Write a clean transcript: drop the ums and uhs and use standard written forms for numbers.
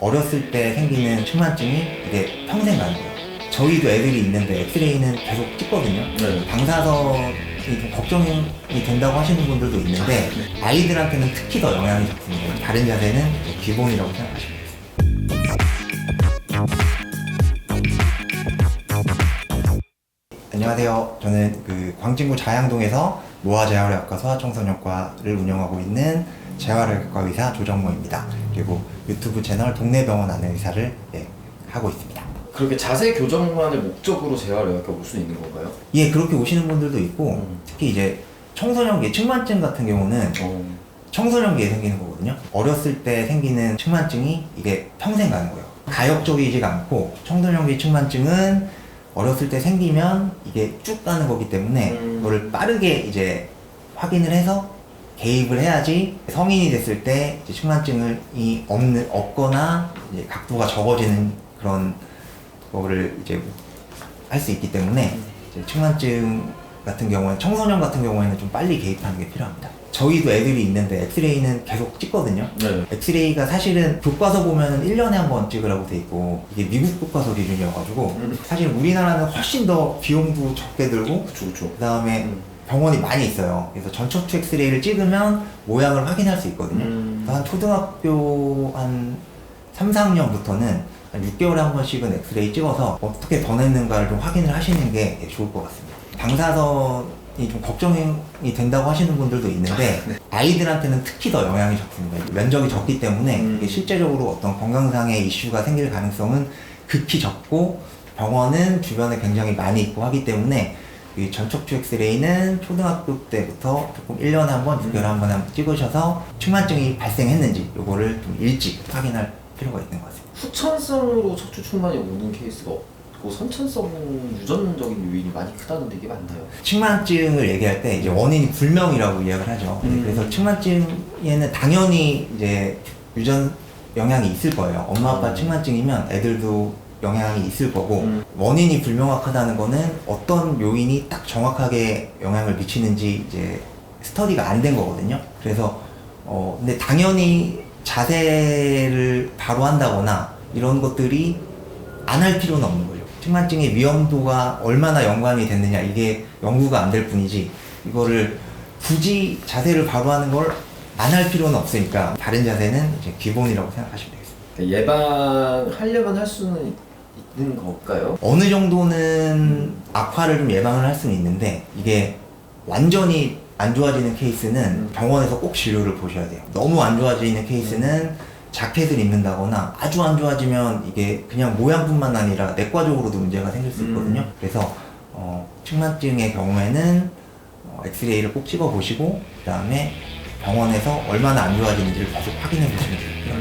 어렸을 때 생기는 측만증이 이게 평생 가는 거예요. 저희도 애들이 있는데 엑스레이는 계속 찍거든요. 네. 방사선이 좀 걱정이 된다고 하시는 분들도 있는데 아이들한테는 특히 더 영향이 적습니다. 다른 자세는 기본이라고 생각하시면 됩니다. 안녕하세요. 저는 광진구 자양동에서 노화재활의학과 소아청소년과를 운영하고 있는 재활의학과 의사 조정모입니다. 그리고 유튜브 채널 동네병원 안의사를 하고 있습니다. 그렇게 자세 교정만을 목적으로 재활의학과 올 수 있는 건가요? 예, 그렇게 오시는 분들도 있고 특히 이제 청소년기 측만증 같은 경우는 청소년기에 생기는 거거든요. 어렸을 때 생기는 측만증이 이게 평생 가는 거예요. 가역적이지가 않고 청소년기 측만증은 어렸을 때 생기면 이게 쭉 가는 거기 때문에 그거를 빠르게 이제 확인을 해서 개입을 해야지 성인이 됐을 때 이제 측만증이 없거나 이제 각도가 적어지는 그런 거를 이제 할 수 있기 때문에 이제 측만증 같은 경우는 청소년 같은 경우에는 좀 빨리 개입하는 게 필요합니다. 저희도 애들이 있는데 엑스레이는 계속 찍거든요. 네. 엑스레이가 사실은 교과서 보면은 1년에 한 번 찍으라고 돼 있고 이게 미국 교과서 기준이어가지고 사실 우리나라는 훨씬 더 비용도 적게 들고 그쵸. 그 다음에 병원이 많이 있어요. 그래서 전척추 엑스레이를 찍으면 모양을 확인할 수 있거든요. 그래서 한 초등학교 한 3, 4학년부터는 한 6개월에 한 번씩은 엑스레이 찍어서 어떻게 변했는가를 좀 확인을 하시는 게 좋을 것 같습니다. 방사선이 좀 걱정이 된다고 하시는 분들도 있는데 아이들한테는 특히 더 영향이 적습니다. 면적이 적기 때문에 이게 실제적으로 어떤 건강상의 이슈가 생길 가능성은 극히 적고 병원은 주변에 굉장히 많이 있고 하기 때문에 이 전척추 엑스레이는 초등학교 때부터 조금 1년에 한 번, 6개월에 한 번에 찍으셔서 측만증이 발생했는지 요거를 좀 일찍 확인할 필요가 있는 것 같습니다. 후천성으로 척추 충만이 오는 케이스가 없고 선천성은 유전적인 요인이 많이 크다는데 이게 맞나요? 측만증을 얘기할 때 이제 원인이 불명이라고 이야기를 하죠. 그래서 측만증에는 당연히 이제 유전 영향이 있을 거예요. 엄마 아빠 측만증이면 애들도 영향이 있을 거고 원인이 불명확하다는 거는 어떤 요인이 딱 정확하게 영향을 미치는지 이제 스터디가 안 된 거거든요. 그래서 근데 당연히 자세를 바로 한다거나 이런 것들이 안 할 필요는 없는 거죠. 측만증의 위험도가 얼마나 연관이 됐느냐 이게 연구가 안 될 뿐이지 이거를 굳이 자세를 바로 하는 걸 안 할 필요는 없으니까 다른 자세는 이제 기본이라고 생각하시면 되겠습니다. 예방하려면 할 수는 있는 걸까요? 어느 정도는 악화를 좀 예방을 할 수는 있는데 이게 완전히 안 좋아지는 케이스는 병원에서 꼭 진료를 보셔야 돼요. 너무 안 좋아지는 케이스는 자켓을 입는다거나 아주 안 좋아지면 이게 그냥 모양뿐만 아니라 내과적으로도 문제가 생길 수 있거든요. 그래서 측만증의 경우에는 엑스레이를 꼭 찍어 보시고 그 다음에 병원에서 얼마나 안 좋아지는지를 계속 확인해 보시면 돼요.